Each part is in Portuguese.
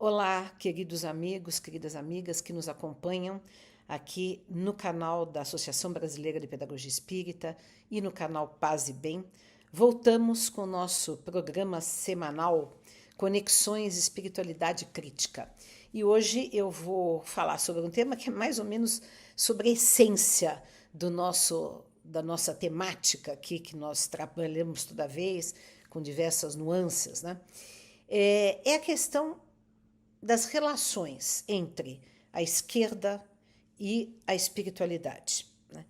Olá, queridos amigos, queridas amigas que nos acompanham aqui no canal da Associação Brasileira de Pedagogia Espírita e no canal Paz e Bem. Voltamos com o nosso programa semanal Conexões Espiritualidade Crítica. E hoje eu vou falar sobre um tema que é mais ou menos sobre a essência da nossa temática aqui, que nós trabalhamos toda vez com diversas nuances, né? É a questão das relações entre a esquerda e a espiritualidade, né?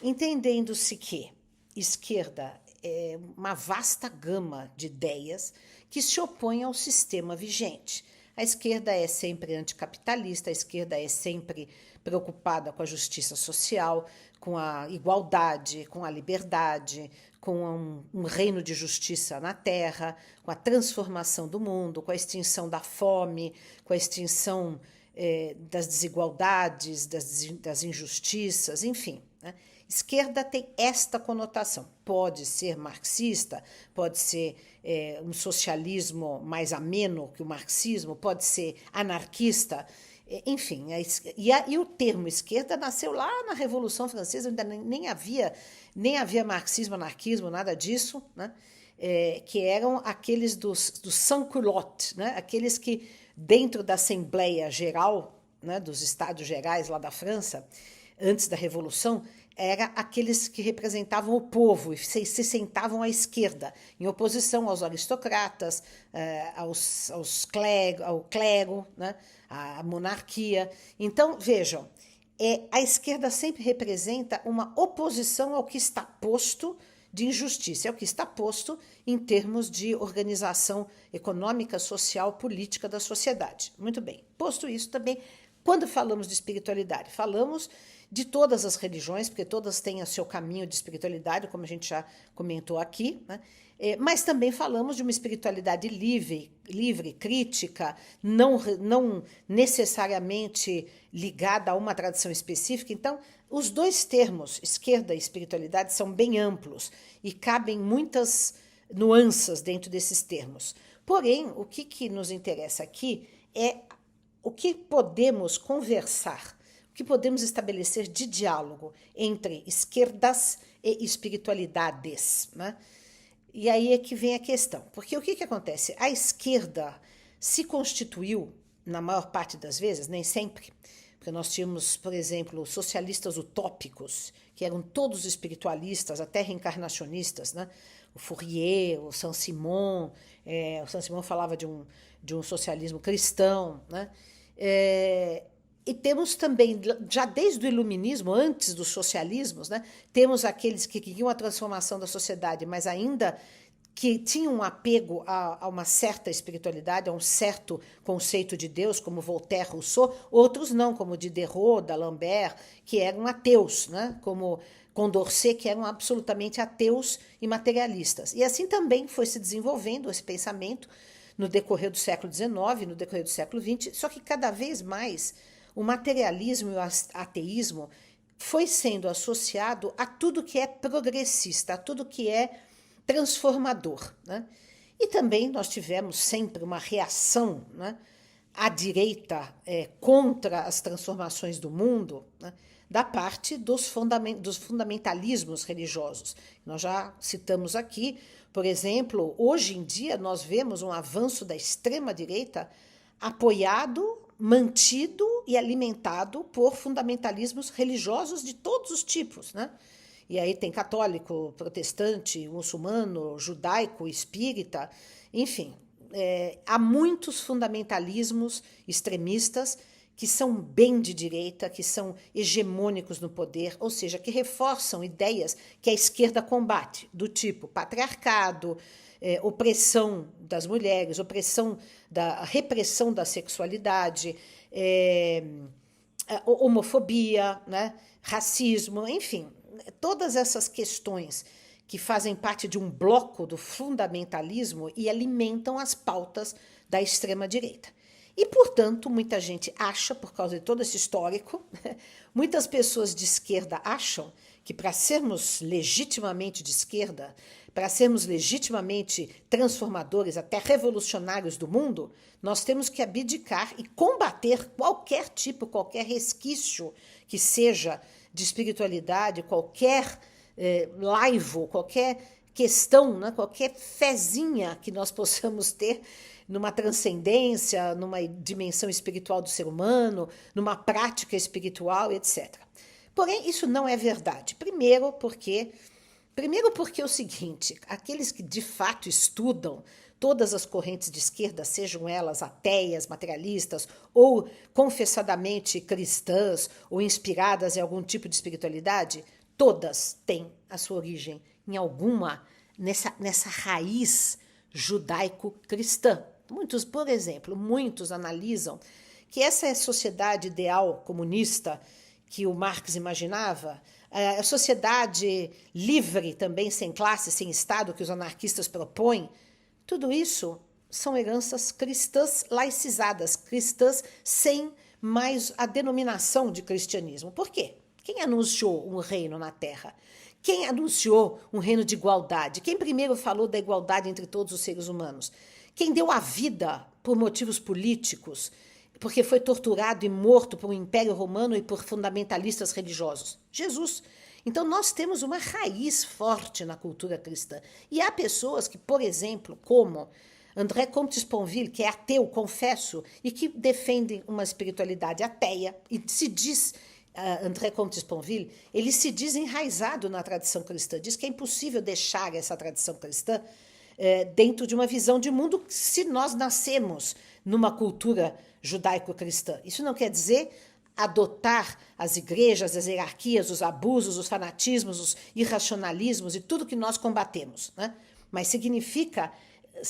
Entendendo-se que esquerda é uma vasta gama de ideias que se opõem ao sistema vigente. A esquerda é sempre anticapitalista, a esquerda é sempre preocupada com a justiça social, com a igualdade, com a liberdade, com um reino de justiça na Terra, com a transformação do mundo, com a extinção da fome, com a extinção das desigualdades, das injustiças, enfim, né? Esquerda tem esta conotação. Pode ser marxista, pode ser um socialismo mais ameno que o marxismo, pode ser anarquista, enfim. E o termo esquerda nasceu lá na Revolução Francesa, ainda nem havia marxismo, anarquismo, nada disso, né? Que eram aqueles dos sans-culottes, né? Aqueles que, dentro da Assembleia Geral, né, dos Estados Gerais lá da França, antes da Revolução, era aqueles que representavam o povo e se sentavam à esquerda, em oposição aos aristocratas, ao clero, né, à monarquia. Então, vejam, a esquerda sempre representa uma oposição ao que está posto de injustiça, é o que está posto em termos de organização econômica, social, política da sociedade. Muito bem. Posto isso também, quando falamos de espiritualidade, falamos de todas as religiões, porque todas têm o seu caminho de espiritualidade, como a gente já comentou aqui, né? Mas também falamos de uma espiritualidade livre, crítica, não necessariamente ligada a uma tradição específica. Então, os dois termos, esquerda e espiritualidade, são bem amplos e cabem muitas nuances dentro desses termos. Porém, o que nos interessa aqui é o que podemos conversar, o que podemos estabelecer de diálogo entre esquerdas e espiritualidades, né? E aí é que vem a questão. Porque o que acontece? A esquerda se constituiu, na maior parte das vezes, nem sempre, porque nós tínhamos, por exemplo, socialistas utópicos, que eram todos espiritualistas, até reencarnacionistas, né? O Fourier, o Saint-Simon, o Saint-Simon falava de um socialismo cristão, né? E temos também, já desde o iluminismo, antes dos socialismos, né, temos aqueles que queriam a transformação da sociedade, mas ainda que tinham um apego a uma certa espiritualidade, a um certo conceito de Deus, como Voltaire, Rousseau. Outros não, como Diderot, d'Alembert, que eram ateus, né, como Condorcet, que eram absolutamente ateus e materialistas. E assim também foi se desenvolvendo esse pensamento no decorrer do século XIX, no decorrer do século XX, só que cada vez mais o materialismo e o ateísmo foi sendo associado a tudo que é progressista, a tudo que é transformador, né? E também nós tivemos sempre uma reação, né, à direita contra as transformações do mundo, né, da parte dos fundamentalismos religiosos. Nós já citamos aqui, por exemplo, hoje em dia nós vemos um avanço da extrema-direita apoiado, mantido e alimentado por fundamentalismos religiosos de todos os tipos, né? E aí tem católico, protestante, muçulmano, judaico, espírita, enfim. Há muitos fundamentalismos extremistas que são bem de direita, que são hegemônicos no poder, ou seja, que reforçam ideias que a esquerda combate, do tipo patriarcado, opressão das mulheres, repressão da sexualidade, homofobia, né, racismo, enfim, todas essas questões que fazem parte de um bloco do fundamentalismo e alimentam as pautas da extrema-direita. E, portanto, muita gente acha, por causa de todo esse histórico, muitas pessoas de esquerda acham que para sermos legitimamente de esquerda, para sermos legitimamente transformadores, até revolucionários do mundo, nós temos que abdicar e combater qualquer tipo, qualquer resquício que seja de espiritualidade, qualquer laivo, qualquer questão, né, qualquer fezinha que nós possamos ter numa transcendência, numa dimensão espiritual do ser humano, numa prática espiritual, etc. Porém, isso não é verdade. Primeiro porque é o seguinte, aqueles que de fato estudam todas as correntes de esquerda, sejam elas ateias, materialistas ou confessadamente cristãs ou inspiradas em algum tipo de espiritualidade, todas têm a sua origem em alguma, nessa raiz judaico-cristã. Por exemplo, muitos analisam que essa sociedade ideal comunista que o Marx imaginava, a sociedade livre também, sem classe, sem Estado, que os anarquistas propõem, tudo isso são heranças cristãs laicizadas, cristãs sem mais a denominação de cristianismo. Por quê? Quem anunciou um reino na Terra? Quem anunciou um reino de igualdade? Quem primeiro falou da igualdade entre todos os seres humanos? Quem deu a vida por motivos políticos, porque foi torturado e morto por um império romano e por fundamentalistas religiosos? Jesus. Então nós temos uma raiz forte na cultura cristã. E há pessoas que, por exemplo, como André Comte-Sponville, que é ateu, confesso, e que defendem uma espiritualidade ateia, e se diz, André Comte-Sponville, ele se diz enraizado na tradição cristã, diz que é impossível deixar essa tradição cristã dentro de uma visão de mundo se nós nascemos numa cultura judaico-cristã. Isso não quer dizer adotar as igrejas, as hierarquias, os abusos, os fanatismos, os irracionalismos e tudo que nós combatemos, né? Mas significa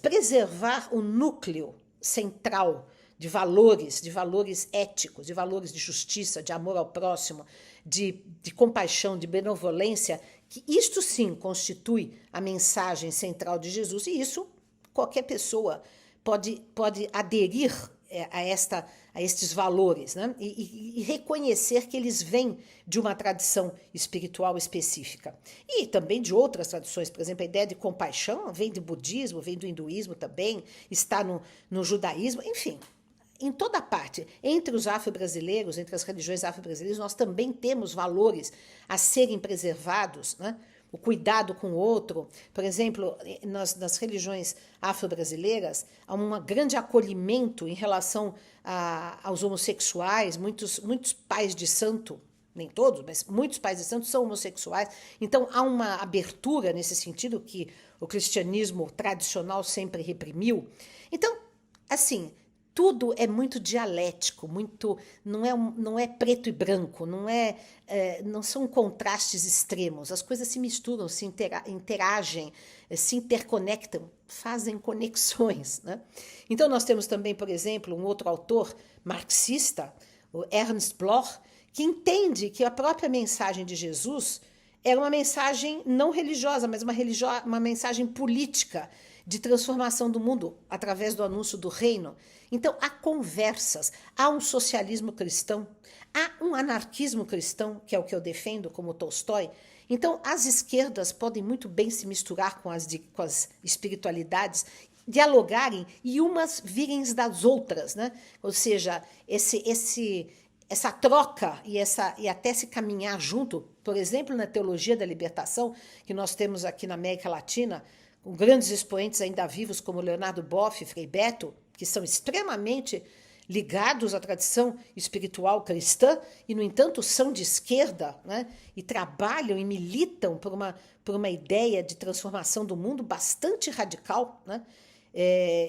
preservar o núcleo central de valores éticos, de valores de justiça, de amor ao próximo, de compaixão, de benevolência, que isto sim constitui a mensagem central de Jesus, e isso qualquer pessoa pode aderir a estes valores, né? E reconhecer que eles vêm de uma tradição espiritual específica. E também de outras tradições, por exemplo, a ideia de compaixão vem do budismo, vem do hinduísmo também, está no judaísmo, enfim. Em toda parte, entre os afro-brasileiros, entre as religiões afro-brasileiras, nós também temos valores a serem preservados, né? O cuidado com o outro. Por exemplo, nas religiões afro-brasileiras, há um grande acolhimento em relação aos homossexuais. Muitos pais de santo, nem todos, mas muitos pais de santo são homossexuais. Então, há uma abertura nesse sentido que o cristianismo tradicional sempre reprimiu. Então, assim, tudo é muito dialético, não é preto e branco, não são contrastes extremos. As coisas se misturam, se interagem, se interconectam, fazem conexões, né? Então nós temos também, por exemplo, um outro autor marxista, o Ernst Bloch, que entende que a própria mensagem de Jesus era uma mensagem não religiosa, mas uma mensagem política, de transformação do mundo através do anúncio do reino. Então, há conversas, há um socialismo cristão, há um anarquismo cristão, que é o que eu defendo, como Tolstói. Então, as esquerdas podem muito bem se misturar com as espiritualidades, dialogarem e umas virem das outras, né? Ou seja, essa troca e até se caminhar junto, por exemplo, na teologia da libertação, que nós temos aqui na América Latina, com grandes expoentes ainda vivos como Leonardo Boff e Frei Beto, que são extremamente ligados à tradição espiritual cristã e, no entanto, são de esquerda, né? E trabalham e militam por uma ideia de transformação do mundo bastante radical, né?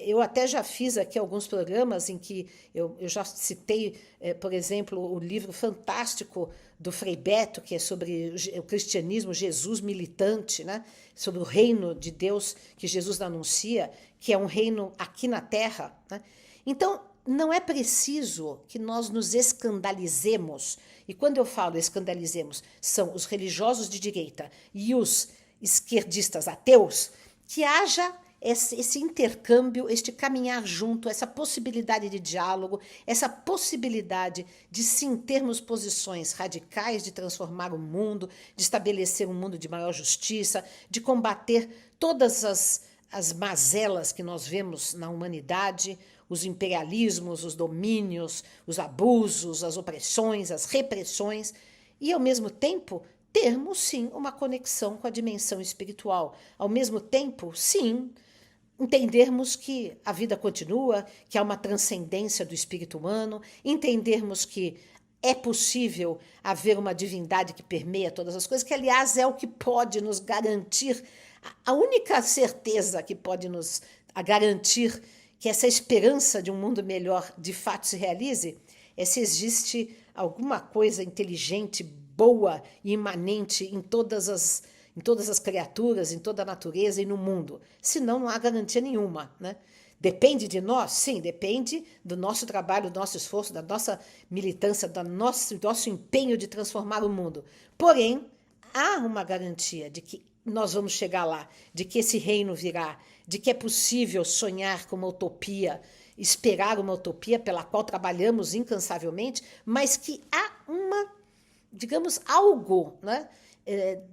Eu até já fiz aqui alguns programas em que eu já citei, por exemplo, o livro fantástico do Frei Beto, que é sobre o cristianismo, Jesus militante, né? Sobre o reino de Deus que Jesus anuncia, que é um reino aqui na Terra, né? Então, não é preciso que nós nos escandalizemos, e quando eu falo escandalizemos, são os religiosos de direita e os esquerdistas ateus, que haja esse intercâmbio, este caminhar junto, essa possibilidade de diálogo, essa possibilidade de sim termos posições radicais de transformar o mundo, de estabelecer um mundo de maior justiça, de combater todas as mazelas que nós vemos na humanidade, os imperialismos, os domínios, os abusos, as opressões, as repressões, e ao mesmo tempo termos sim uma conexão com a dimensão espiritual. Ao mesmo tempo, sim, entendermos que a vida continua, que há uma transcendência do espírito humano, entendermos que é possível haver uma divindade que permeia todas as coisas, que aliás é o que pode nos garantir, a única certeza que pode nos garantir que essa esperança de um mundo melhor de fato se realize, é se existe alguma coisa inteligente, boa e imanente em todas as criaturas, em toda a natureza e no mundo. Senão não há garantia nenhuma, né? Depende de nós? Sim, depende do nosso trabalho, do nosso esforço, da nossa militância, do nosso empenho de transformar o mundo. Porém, há uma garantia de que nós vamos chegar lá, de que esse reino virá, de que é possível sonhar com uma utopia, esperar uma utopia pela qual trabalhamos incansavelmente, mas que há digamos, algo, né,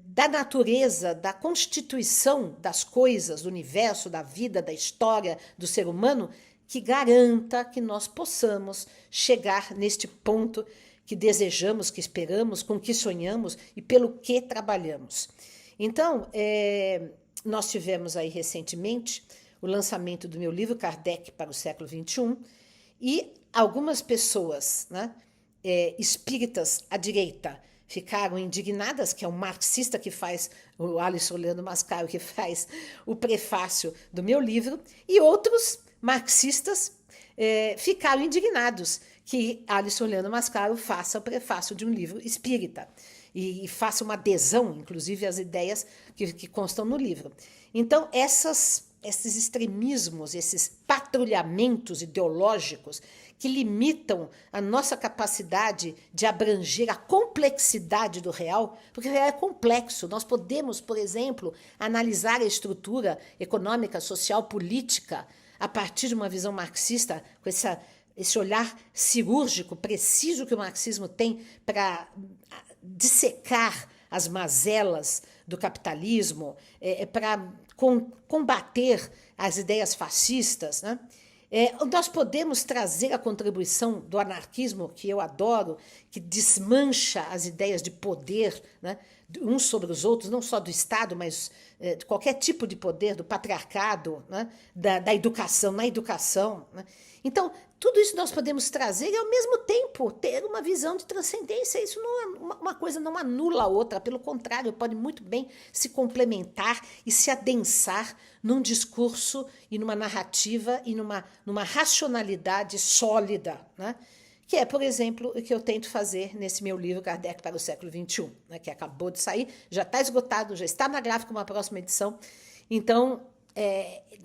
da natureza, da constituição das coisas, do universo, da vida, da história do ser humano, que garanta que nós possamos chegar neste ponto que desejamos, que esperamos, com que sonhamos e pelo que trabalhamos. Então, nós tivemos aí recentemente o lançamento do meu livro Kardec para o século XXI e algumas pessoas, né, espíritas à direita ficaram indignadas, que é um marxista que faz, o Alisson Leandro Mascaro, que faz o prefácio do meu livro, e outros marxistas ficaram indignados que Alisson Leandro Mascaro faça o prefácio de um livro espírita e faça uma adesão, inclusive, às ideias que constam no livro. Então, esses extremismos, esses patrulhamentos ideológicos que limitam a nossa capacidade de abranger a complexidade do real, porque o real é complexo. Nós podemos, por exemplo, analisar a estrutura econômica, social, política a partir de uma visão marxista, com esse olhar cirúrgico, preciso que o marxismo tem para dissecar as mazelas do capitalismo, para combater as ideias fascistas, né? Nós podemos trazer a contribuição do anarquismo, que eu adoro, que desmancha as ideias de poder, né, uns sobre os outros, não só do Estado, mas de qualquer tipo de poder, do patriarcado, né, da educação, na educação. Né? Então, tudo isso nós podemos trazer e, ao mesmo tempo, ter uma visão de transcendência. Isso não é, uma coisa não anula a outra, pelo contrário, pode muito bem se complementar e se adensar num discurso e numa narrativa e numa racionalidade sólida, né? Que é, por exemplo, o que eu tento fazer nesse meu livro Kardec para o século XXI, né? Que acabou de sair, já está esgotado, já está na gráfica uma próxima edição. Então,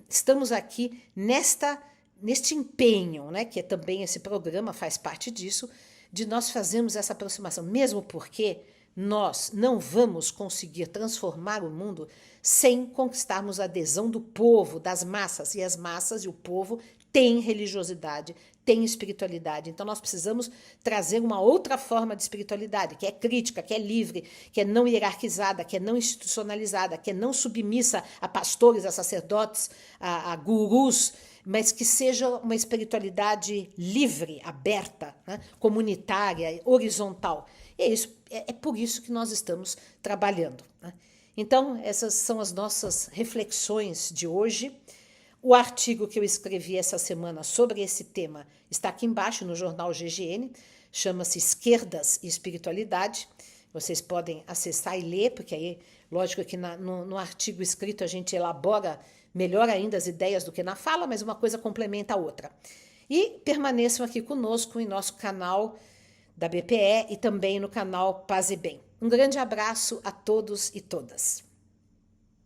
estamos aqui neste empenho, né, que também esse programa faz parte disso, de nós fazermos essa aproximação, mesmo porque nós não vamos conseguir transformar o mundo sem conquistarmos a adesão do povo, das massas, e as massas e o povo têm religiosidade, têm espiritualidade. Então nós precisamos trazer uma outra forma de espiritualidade, que é crítica, que é livre, que é não hierarquizada, que é não institucionalizada, que é não submissa a pastores, a sacerdotes, a gurus, mas que seja uma espiritualidade livre, aberta, né, comunitária, horizontal. E é por isso que nós estamos trabalhando. Né? Então, essas são as nossas reflexões de hoje. O artigo que eu escrevi essa semana sobre esse tema está aqui embaixo no jornal GGN, chama-se Esquerdas e Espiritualidade. Vocês podem acessar e ler, porque aí, lógico que no artigo escrito a gente elabora melhor ainda as ideias do que na fala, mas uma coisa complementa a outra. E permaneçam aqui conosco em nosso canal da BPE e também no canal Paz e Bem. Um grande abraço a todos e todas.